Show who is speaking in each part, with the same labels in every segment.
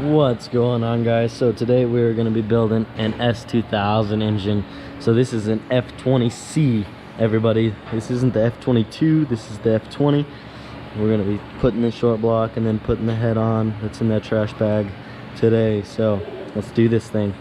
Speaker 1: What's going on, guys? So today we're going to be building an S2000 engine. So this is an F20C, everybody. This isn't the F22, this is the F20. We're going to be putting the short block and then putting the head on that's in that trash bag today. So let's do this thing.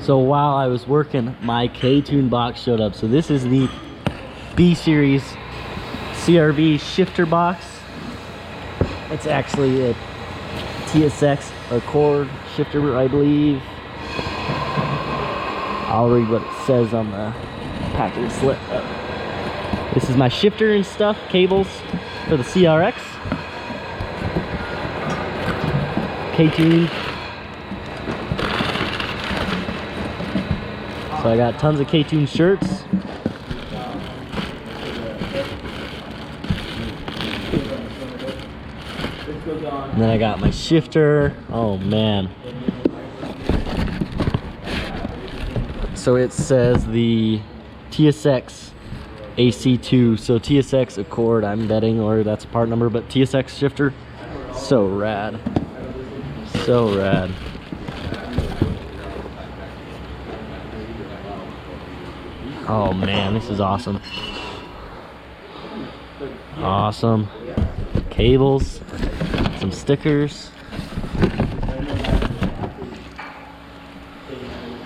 Speaker 1: So while I was working, my Ktuned box showed up. So this is the B series CRV shifter box. It's actually a TSX Accord shifter, I believe. I'll read what it says on the packing slip. This is my shifter and stuff, cables for the CRX. Ktuned. So I got tons of Ktuned shirts. And then I got my shifter. Oh man. So it says the TSX AC2. So TSX Accord, I'm betting, or that's a part number, but TSX shifter. So rad. So rad. Oh man, this is awesome. Awesome. Cables, some stickers.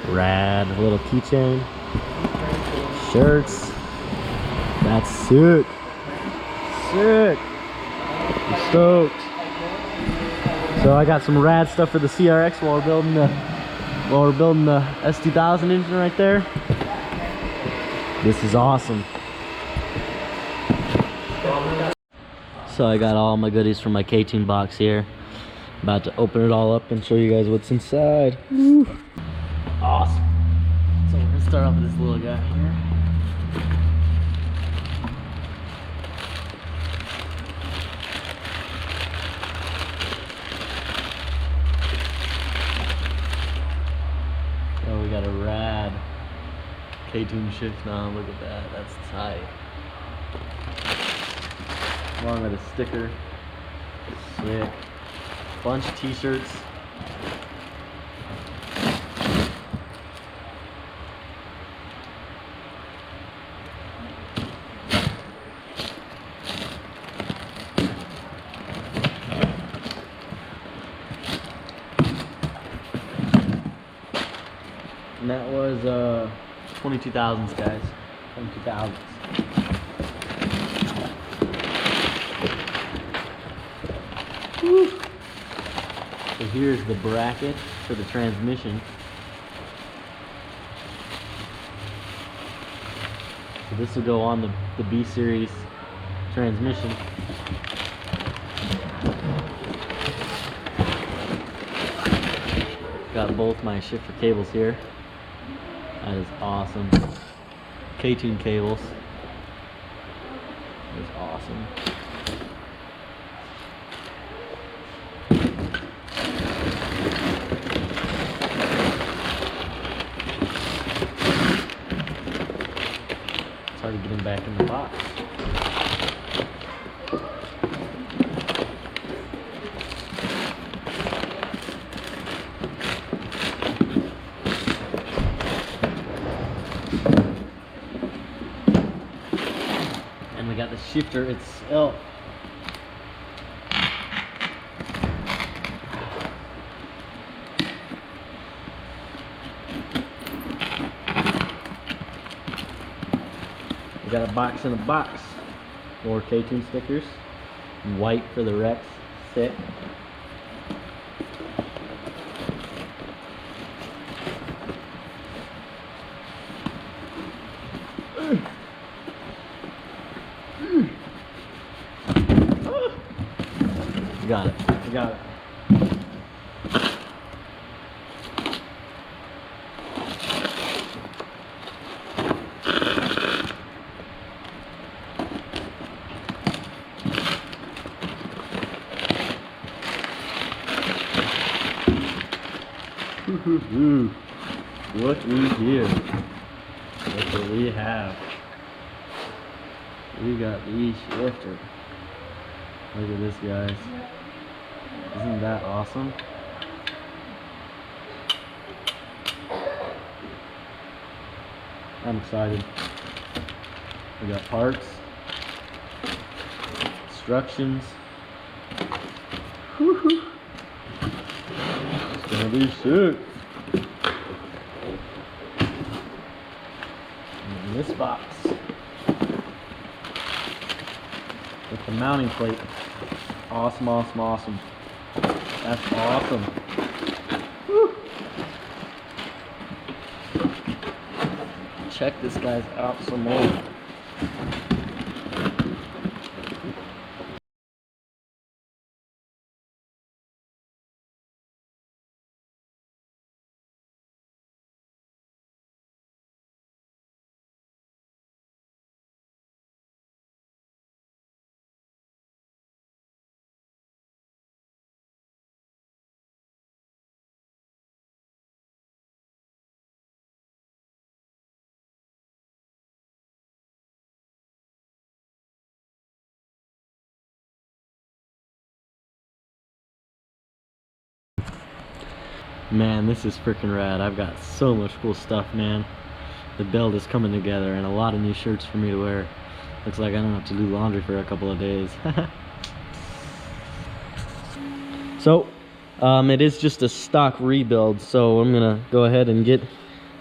Speaker 1: Rad, a little keychain. Shirts. That's sick. Sick. I'm stoked. So I got some rad stuff for the CRX while we're building the S2000 engine right there. This is awesome. So I got all my goodies from my Ktuned box here. About to open it all up and show you guys what's inside. Woo. Awesome. So we're gonna start off with this little guy here. Oh, we got a rad Ktuned shift now. Look at that. That's tight. Along with a sticker. Sick. Bunch of t-shirts. And that was 22,000s, guys. 22,000s. Woo. So here's the bracket for the transmission. So this will go on the B series transmission. Got both my shifter cables here. That is awesome. Ktuned cables. That is awesome. It's hard to get them back in the box. And we got the shifter itself. We got a box in a box. More Ktuned stickers. White for the Rex. Sick. Got it. I got it. Look here. Look what we have. We got the shifter. Look at this, guys. Isn't that awesome? I'm excited. We got parts, instructions. It's gonna be sick. this box with the mounting plate. Awesome, awesome, awesome. That's awesome. Woo. Check this guy's out some more. Man, this is freaking rad. I've got so much cool stuff, man. The build is coming together and a lot of new shirts for me to wear. Looks like I don't have to do laundry for a couple of days. So, it is just a stock rebuild, so I'm gonna go ahead and get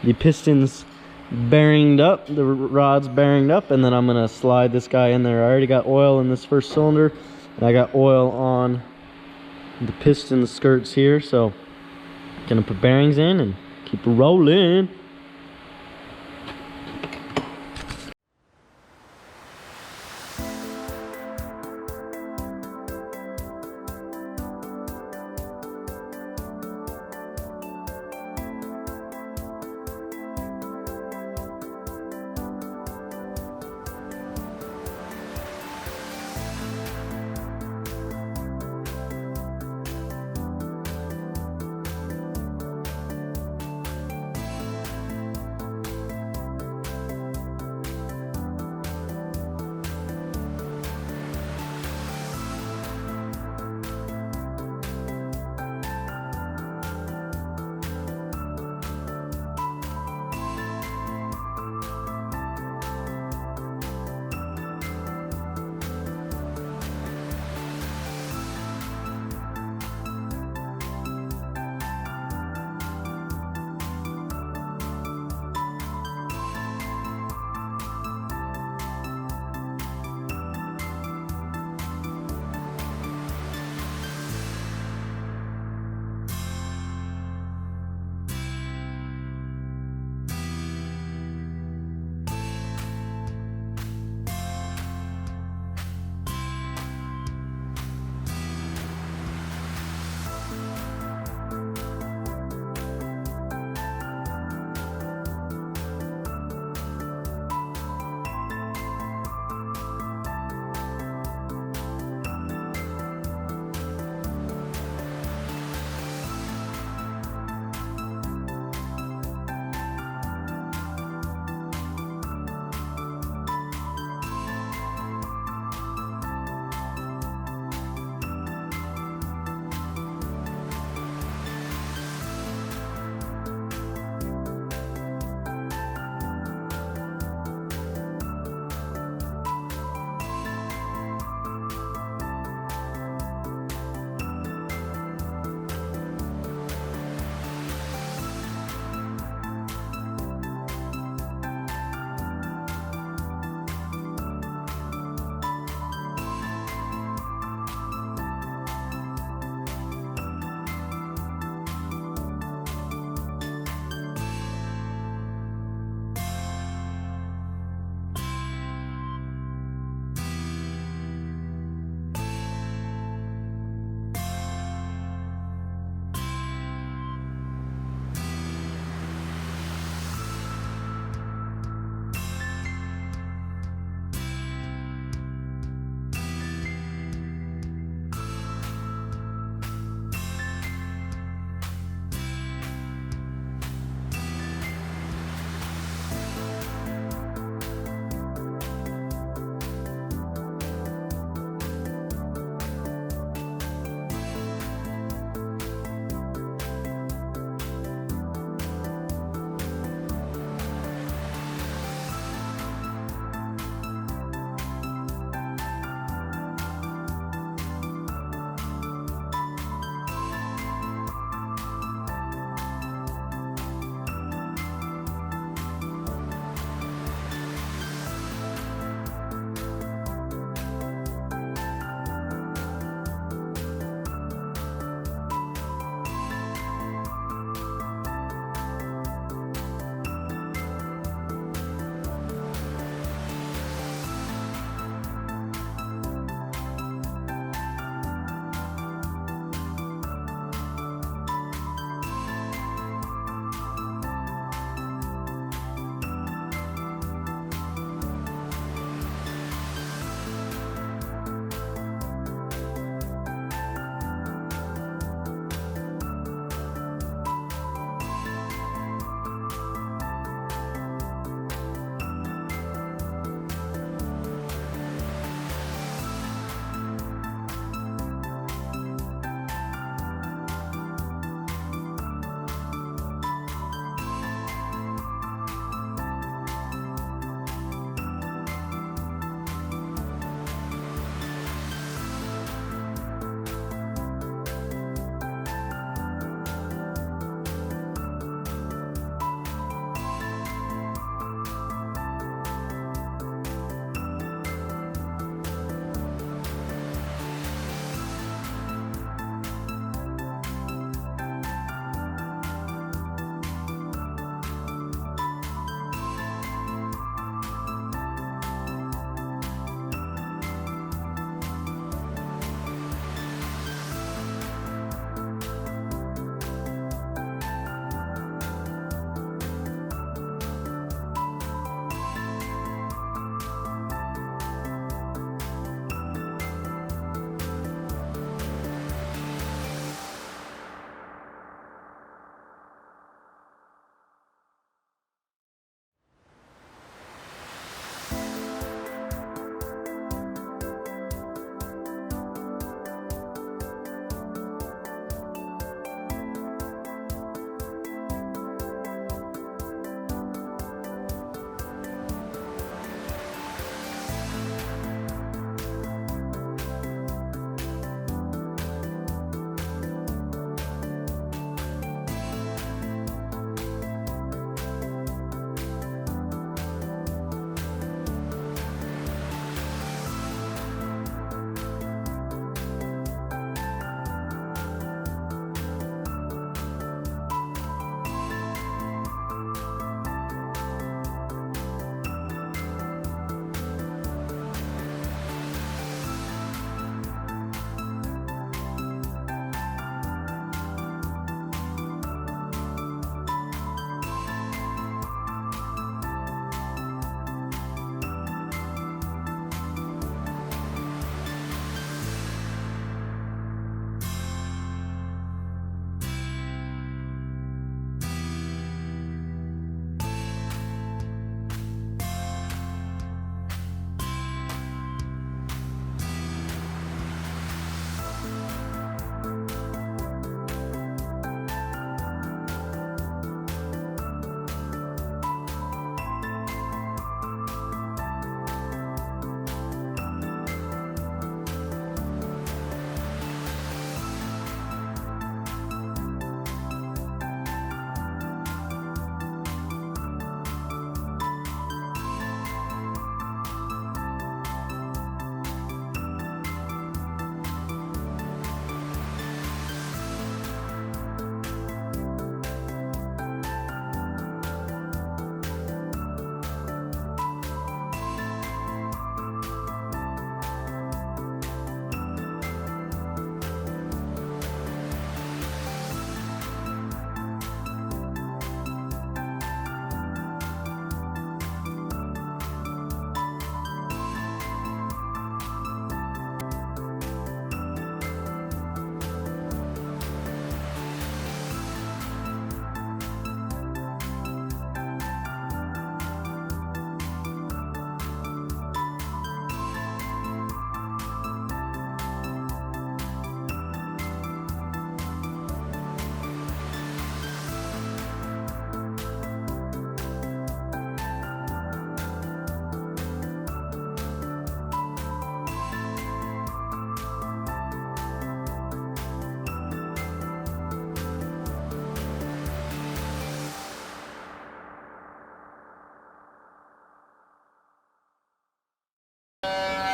Speaker 1: the pistons bearinged up, the rods bearinged up, and then I'm gonna slide this guy in there. I already got oil in this first cylinder, and I got oil on the piston skirts here, so gonna put bearings in and keep it rolling.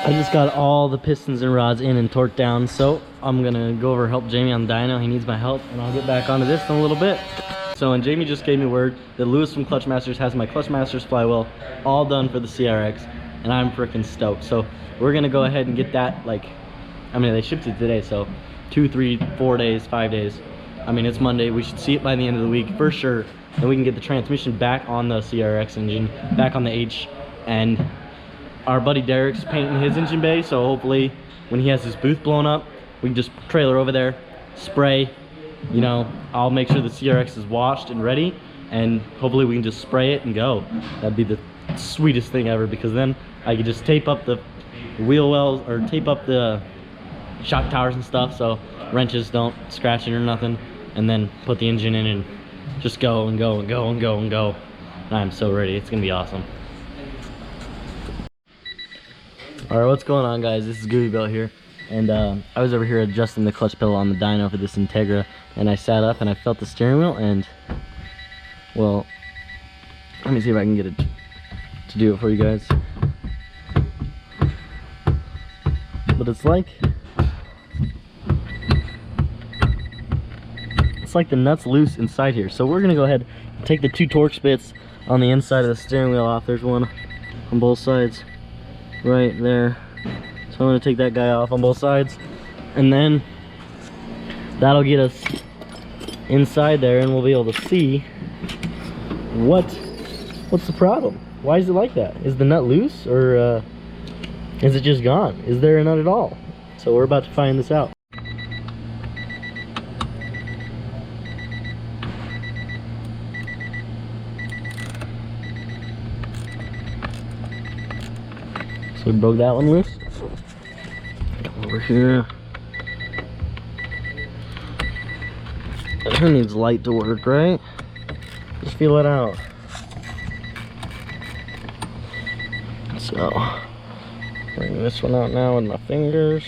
Speaker 1: I just got all the pistons and rods in and torqued down, so I'm gonna go over and help Jamie on the dyno. He needs my help, and I'll get back onto this in a little bit. So, and Jamie just gave me word that Lewis from Clutch Masters has my Clutch Masters flywheel all done for the CRX, and I'm freaking stoked. So we're gonna go ahead and get that, like, I mean, they shipped it today, so 2, 3, 4 days, 5 days. I mean, it's Monday. We should see it by the end of the week for sure, and we can get the transmission back on the CRX engine, back on the H, and our buddy Derek's painting his engine bay, so hopefully when he has his booth blown up, we can just trailer over there, spray, you know, I'll make sure the CRX is washed and ready, and hopefully we can just spray it and go. That'd be the sweetest thing ever, because then I could just tape up the wheel wells, or tape up the shock towers and stuff so wrenches don't scratch it or nothing, and then put the engine in and just go and go and go and go and go. And I'm so ready. It's gonna be awesome. All right, what's going on, guys? This is GoofyBuilt here, and I was over here adjusting the clutch pedal on the dyno for this Integra, and I sat up and I felt the steering wheel, and well, let me see if I can get it to do it for you guys. But it's like the nuts loose inside here. So we're gonna go ahead and take the 2 torque spits on the inside of the steering wheel off. There's one on both sides right there, so I'm gonna take that guy off on both sides, and then that'll get us inside there, and we'll be able to see what's the problem. Why is it like that? Is the nut loose, or is it just gone? Is there a nut at all? So we're about to find this out. So we broke that one loose. Come over here. It needs light to work, right? Just feel it out. So, bring this one out now with my fingers.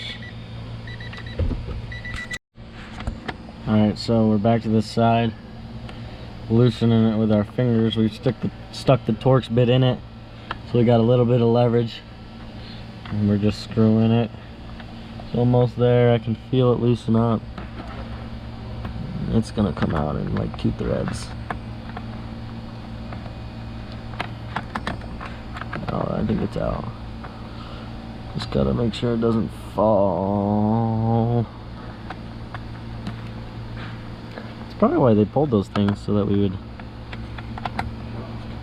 Speaker 1: Alright, so we're back to this side. Loosening it with our fingers. We stuck the Torx bit in it, so we got a little bit of leverage. And we're just screwing it. It's almost there. I can feel it loosen up. It's gonna come out in like 2 threads. Oh, I think it's out. Just gotta make sure it doesn't fall. It's probably why they pulled those things, so that we would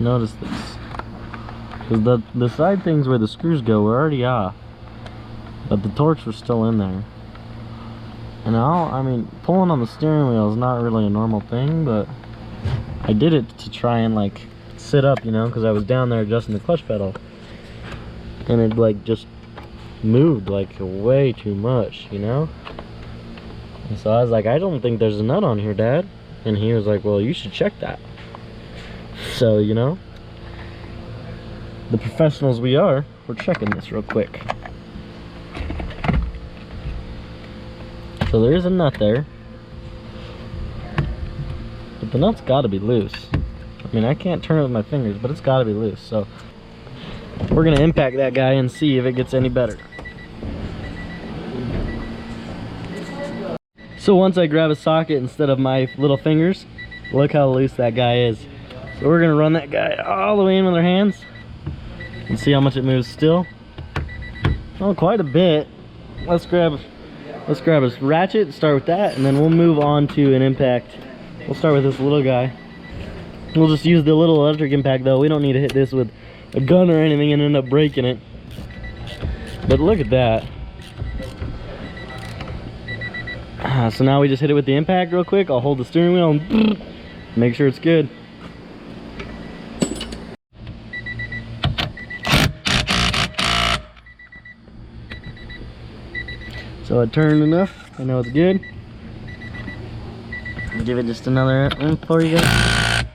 Speaker 1: notice this. Because the side things where the screws go were already off, but the Torx were still in there. And I mean, pulling on the steering wheel is not really a normal thing, but I did it to try and like sit up, you know, because I was down there adjusting the clutch pedal, and it like just moved like way too much, you know. And so I was like, I don't think there's a nut on here, Dad. And he was like, well, you should check that. So, you know, the professionals we are, we're checking this real quick. So there is a nut there, but the nut's got to be loose. I mean, I can't turn it with my fingers, but it's got to be loose. So we're gonna impact that guy and see if it gets any better. So once I grab a socket instead of my little fingers, look how loose that guy is. So we're gonna run that guy all the way in with our hands and see how much it moves still. Oh, quite a bit. Let's grab a ratchet and start with that, and then we'll move on to an impact. We'll start with this little guy. We'll just use the little electric impact though. We don't need to hit this with a gun or anything and end up breaking it. But look at that. So now we just hit it with the impact real quick. I'll hold the steering wheel and make sure it's good. So I turned enough. I know it's good. I'll give it just another for you guys.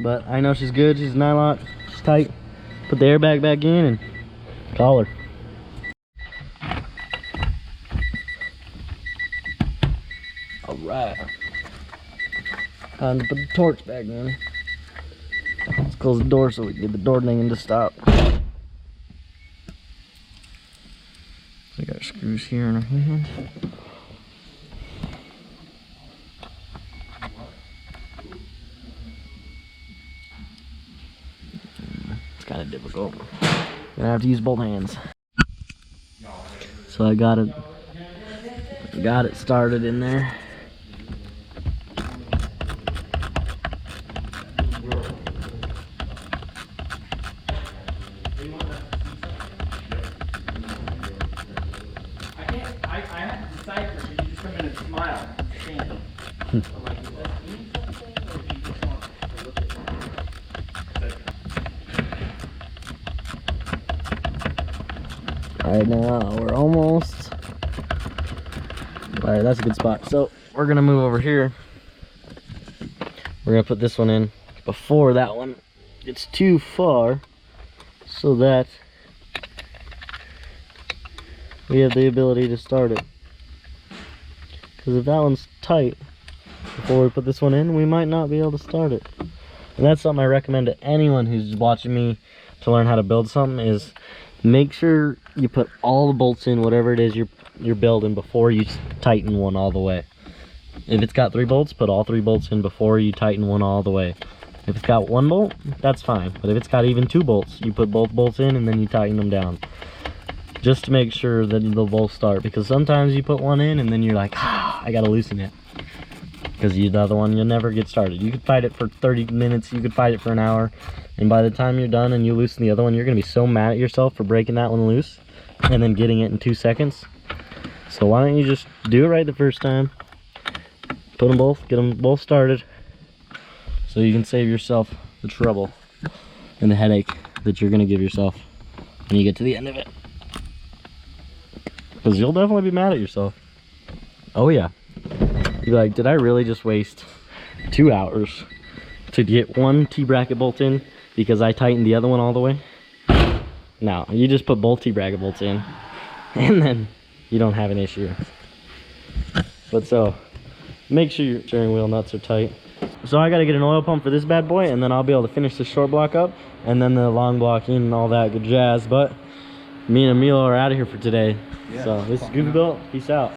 Speaker 1: But I know she's good. She's nylon. She's tight. Put the airbag back in and call her. Alright. Time to put the Torx back in. Let's close the door so we can get the door dinging to stop. We got our screws here in our hand. It's kind of difficult. Gonna have to use both hands. So I got it started in there.
Speaker 2: I have to decipher, so you just come in and smile. I'm like, does that mean something, or do you just want to look at it?
Speaker 1: Alright, now we're almost. Alright, that's a good spot. So we're gonna move over here. We're gonna put this one in before that one gets too far, so that we have the ability to start it. Because if that one's tight before we put this one in, we might not be able to start it. And that's something I recommend to anyone who's watching me to learn how to build something, is make sure you put all the bolts in, whatever it is you're building, before you tighten one all the way. If it's got 3 bolts, put all 3 bolts in before you tighten one all the way. If it's got 1 bolt, that's fine. But if it's got even 2 bolts, you put both bolts in and then you tighten them down. Just to make sure that they'll both start, because sometimes you put one in and then you're like, I gotta loosen it. Because the other one, you'll never get started. You could fight it for 30 minutes, you could fight it for an hour, and by the time you're done and you loosen the other one, you're gonna be so mad at yourself for breaking that one loose and then getting it in 2 seconds. So why don't you just do it right the first time, put them both, get them both started, so you can save yourself the trouble and the headache that you're gonna give yourself when you get to the end of it. Because you'll definitely be mad at yourself. Oh yeah. You're like, did I really just waste 2 hours to get 1 T-bracket bolt in because I tightened the other one all the way? No, you just put both T-bracket bolts in and then you don't have an issue. But so, make sure your steering wheel nuts are tight. So I gotta get an oil pump for this bad boy, and then I'll be able to finish the short block up and then the long block in and all that good jazz. But me and Emilio are out of here for today. Yeah. So this is GoofyBuilt. Peace out.